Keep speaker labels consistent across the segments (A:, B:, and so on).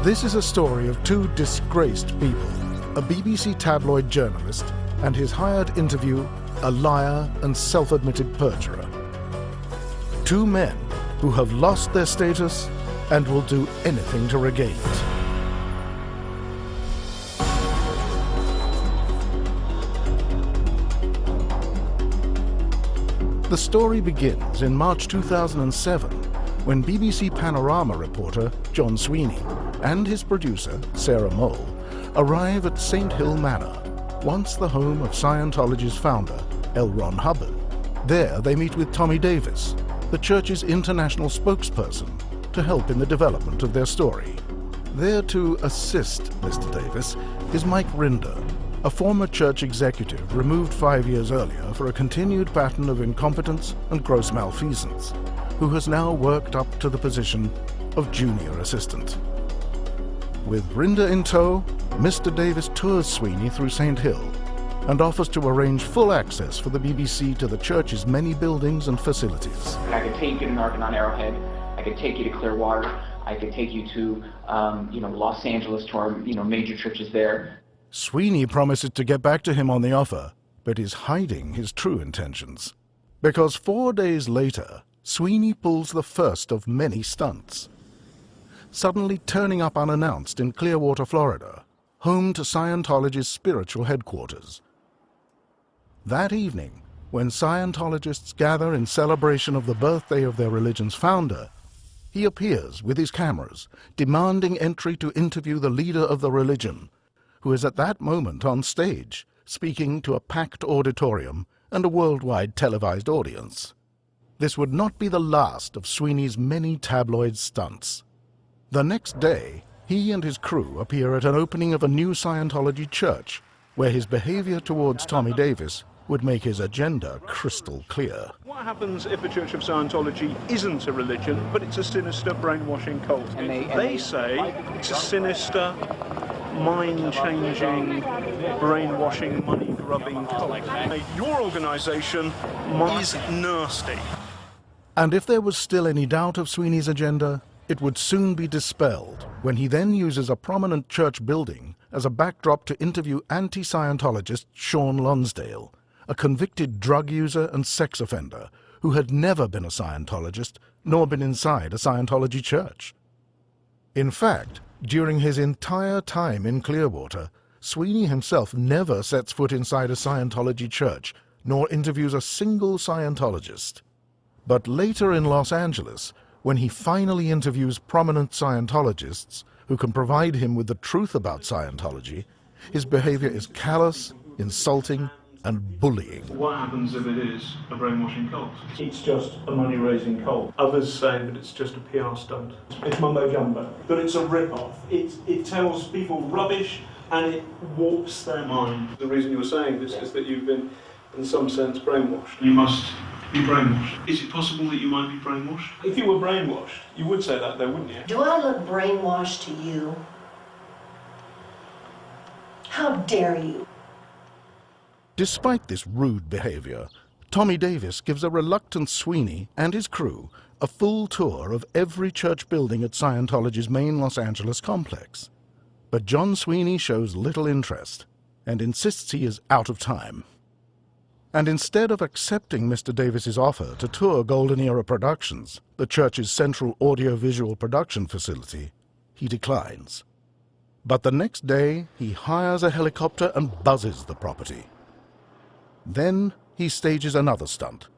A: This is a story of two disgraced people, a BBC tabloid journalist and his hired interview, a liar and self-admitted perjurer. Two men who have lost their status and will do anything to regain it. The story begins in March 2007, when BBC Panorama reporter John Sweeney and his producer, Sarah Mole, arrive at St. Hill Manor, once the home of Scientology's founder, L. Ron Hubbard. There they meet with Tommy Davis, the church's international spokesperson, to help in the development of their story. There to assist Mr. Davis is Mike Rinder, a former church executive removed 5 years earlier for a continued pattern of incompetence and gross malfeasance, who has now worked up to the position of junior assistant. With Rinder in tow, Mr. Davis tours Sweeney through St. Hill and offers to arrange full access for the BBC to the church's many buildings and facilities.
B: I could take you to Narconon Arrowhead, I could take you to Clearwater, I could take you to Los Angeles, to our major churches there.
A: Sweeney promises to get back to him on the offer, but is hiding his true intentions. Because 4 days later, Sweeney pulls the first of many stunts. Suddenly turning up unannounced in Clearwater, Florida, home to Scientology's spiritual headquarters. That evening, when Scientologists gather in celebration of the birthday of their religion's founder, he appears with his cameras, demanding entry to interview the leader of the religion, who is at that moment on stage, speaking to a packed auditorium and a worldwide televised audience. This would not be the last of Sweeney's many tabloid stunts. The next day, he and his crew appear at an opening of a new Scientology church, where his behavior towards Tommy Davis would make his agenda crystal clear.
C: What happens if the Church of Scientology isn't a religion, but it's a sinister brainwashing cult?
B: And
C: they say it's a sinister, mind-changing, brainwashing, money-grubbing cult. Your organisation is nasty.
A: And if there was still any doubt of Sweeney's agenda, it would soon be dispelled when he then uses a prominent church building as a backdrop to interview anti-Scientologist Sean Lonsdale, a convicted drug user and sex offender who had never been a Scientologist nor been inside a Scientology church. In fact, during his entire time in Clearwater, Sweeney himself never sets foot inside a Scientology church nor interviews a single Scientologist. But later in Los Angeles, when he finally interviews prominent Scientologists who can provide him with the truth about Scientology, his behavior is callous, insulting, and bullying.
C: What happens if it is a brainwashing cult? It's just a money-raising cult. Others say that it's just a PR stunt. It's mumbo-jumbo. That it's a rip-off. It tells people rubbish and it warps their mind. The reason you were saying this is that you've been, in some sense, brainwashed. You must be brainwashed. Is it possible that you might be brainwashed? If you were brainwashed, you would say that though, wouldn't you?
D: Do I look brainwashed to you? How dare you?
A: Despite this rude behavior, Tommy Davis gives a reluctant Sweeney and his crew a full tour of every church building at Scientology's main Los Angeles complex. But John Sweeney shows little interest and insists he is out of time. And instead of accepting Mr. Davis's offer to tour Golden Era Productions, the church's central audio-visual production facility, he declines. But the next day, he hires a helicopter and buzzes the property. Then he stages another stunt,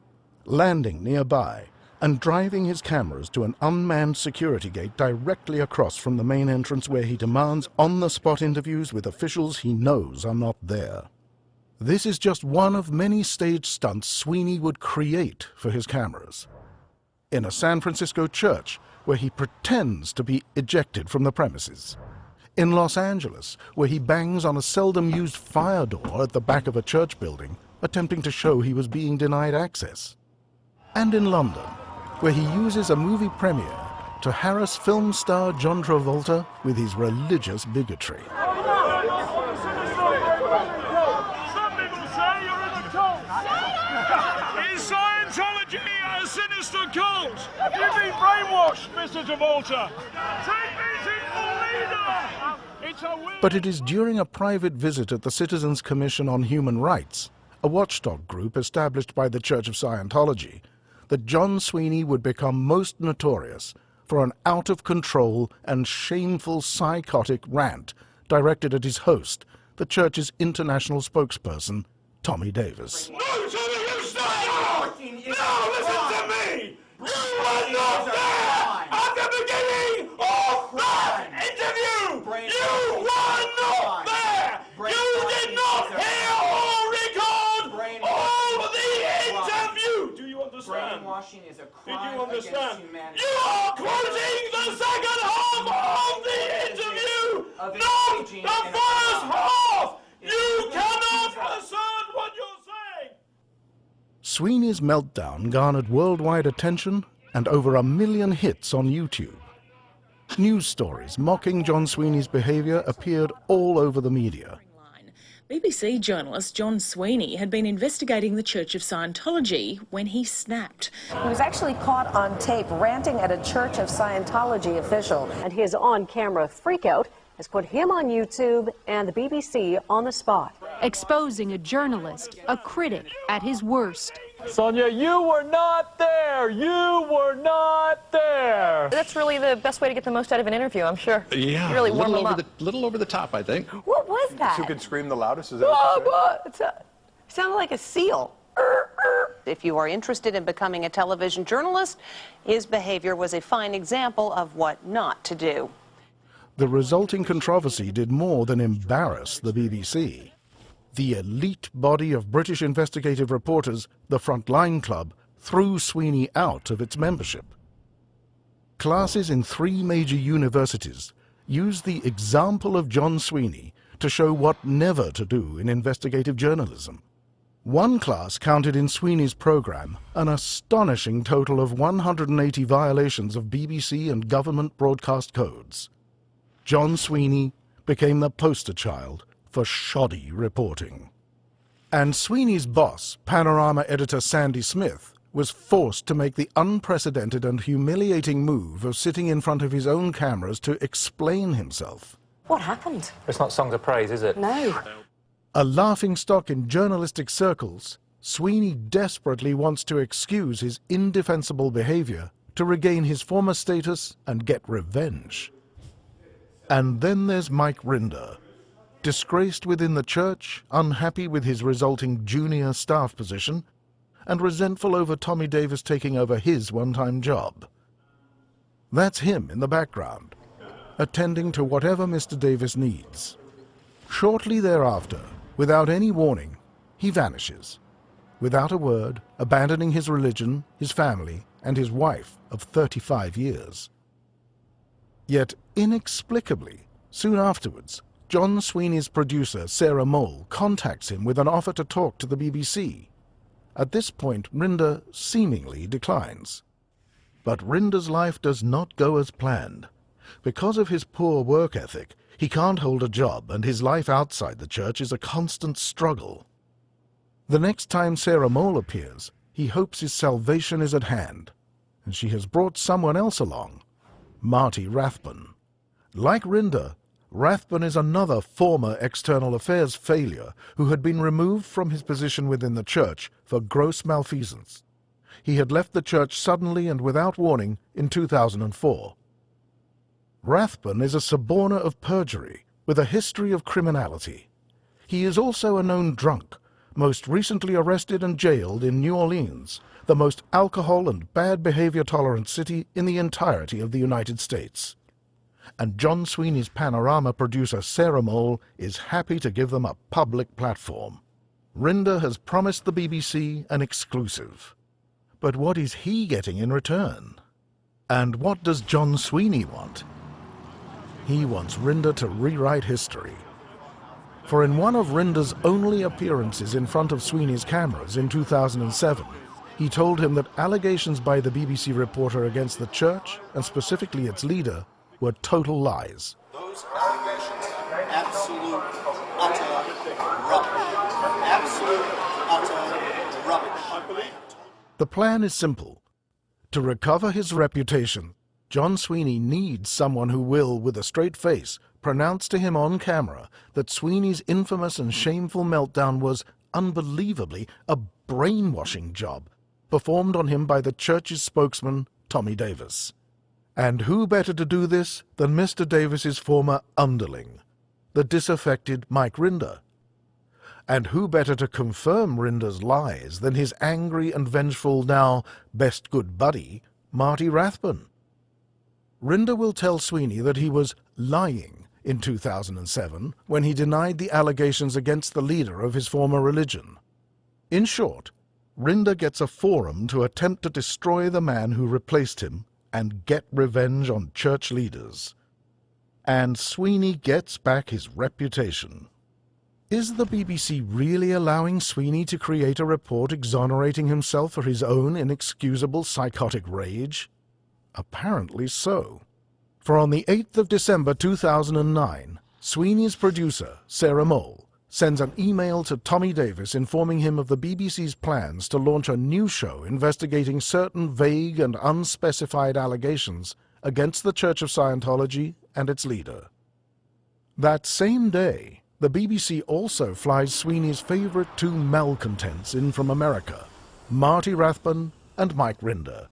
A: landing nearby and driving his cameras to an unmanned security gate directly across from the main entrance, where he demands on-the-spot interviews with officials he knows are not there. This is just one of many staged stunts Sweeney would create for his cameras. In a San Francisco church, where he pretends to be ejected from the premises. In Los Angeles, where he bangs on a seldom-used fire door at the back of a church building, attempting to show he was being denied access. And in London, where he uses a movie premiere to harass film star John Travolta with his religious bigotry.
C: Some people say you're in a cult. Is Scientology a sinister cult? You've been brainwashed, Mr. Travolta. Take me to
A: But it is during a private visit at the Citizens Commission on Human Rights, a watchdog group established by the Church of Scientology, that John Sweeney would become most notorious for an out-of-control and shameful psychotic rant directed at his host, the church's international spokesperson, Tommy Davis.
E: No, Tommy, you stop! No, listen to me! You were not there at the beginning of that interview! You were not there! You did not hear or record all the interview! Do you understand?
B: Brainwashing is a crime.
E: Did you understand?
B: Against humanity.
E: You are quoting the second half of the interview, not the first half! You cannot assert what you're saying!
A: Sweeney's meltdown garnered worldwide attention and over 1 million hits on YouTube. News stories mocking John Sweeney's behavior appeared all over the media.
F: BBC journalist John Sweeney had been investigating the Church of Scientology when he snapped.
G: He was actually caught on tape ranting at a Church of Scientology official.
H: And his on-camera freakout has put him on YouTube and the BBC on the spot.
I: Exposing a journalist, a critic at his worst.
J: Sonia, you were not there! You were not there!
K: That's really the best way to get the most out of an interview, I'm sure.
L: Yeah,
K: really warm them up.
L: Little over the top, I think.
G: What was that?
M: Who can scream the loudest? Is that what you said?
G: It sounded like a seal.
N: If you are interested in becoming a television journalist, his behavior was a fine example of what not to do.
A: The resulting controversy did more than embarrass the BBC. The elite body of British investigative reporters, the Frontline Club, threw Sweeney out of its membership. Classes in 3 major universities used the example of John Sweeney to show what never to do in investigative journalism. One class counted in Sweeney's program an astonishing total of 180 violations of BBC and government broadcast codes. John Sweeney became the poster child for shoddy reporting. And Sweeney's boss, Panorama editor Sandy Smith, was forced to make the unprecedented and humiliating move of sitting in front of his own cameras to explain himself.
G: What happened?
J: It's not songs of praise, is it?
G: No.
A: A laughingstock in journalistic circles, Sweeney desperately wants to excuse his indefensible behavior to regain his former status and get revenge. And then there's Mike Rinder, disgraced within the church, unhappy with his resulting junior staff position, and resentful over Tommy Davis taking over his one-time job. That's him in the background, attending to whatever Mr. Davis needs. Shortly thereafter, without any warning, he vanishes, without a word, abandoning his religion, his family, and his wife of 35 years. Yet, inexplicably, soon afterwards, John Sweeney's producer, Sarah Mole, contacts him with an offer to talk to the BBC. At this point, Rinder seemingly declines. But Rinder's life does not go as planned. Because of his poor work ethic, he can't hold a job, and his life outside the church is a constant struggle. The next time Sarah Mole appears, he hopes his salvation is at hand, and she has brought someone else along, Marty Rathbun. Like Rinder, Rathbun is another former external affairs failure who had been removed from his position within the church for gross malfeasance. He had left the church suddenly and without warning in 2004. Rathbun is a suborner of perjury with a history of criminality. He is also a known drunk, most recently arrested and jailed in New Orleans, the most alcohol and bad behavior tolerant city in the entirety of the United States. And John Sweeney's Panorama producer Sarah Mole is happy to give them a public platform. Rinder has promised the BBC an exclusive. But what is he getting in return? And what does John Sweeney want? He wants Rinder to rewrite history. For in one of Rinder's only appearances in front of Sweeney's cameras in 2007, he told him that allegations by the BBC reporter against the church, and specifically its leader, were total lies.
O: Those allegations are absolute, utter rubbish. Absolute, utter rubbish.
A: The plan is simple: to recover his reputation John Sweeney needs someone who will, with a straight face, pronounce to him on camera that Sweeney's infamous and shameful meltdown was, unbelievably, a brainwashing job performed on him by the church's spokesman, Tommy Davis. And who better to do this than Mr. Davis's former underling, the disaffected Mike Rinder? And who better to confirm Rinder's lies than his angry and vengeful, now best good buddy, Marty Rathbun? Rinder will tell Sweeney that he was lying in 2007 when he denied the allegations against the leader of his former religion. In short, Rinder gets a forum to attempt to destroy the man who replaced him and get revenge on church leaders. And Sweeney gets back his reputation. Is the BBC really allowing Sweeney to create a report exonerating himself for his own inexcusable psychotic rage? Apparently so. For on the 8th of December 2009, Sweeney's producer, Sarah Mole, sends an email to Tommy Davis informing him of the BBC's plans to launch a new show investigating certain vague and unspecified allegations against the Church of Scientology and its leader. That same day, the BBC also flies Sweeney's favorite two malcontents in from America, Marty Rathbun and Mike Rinder.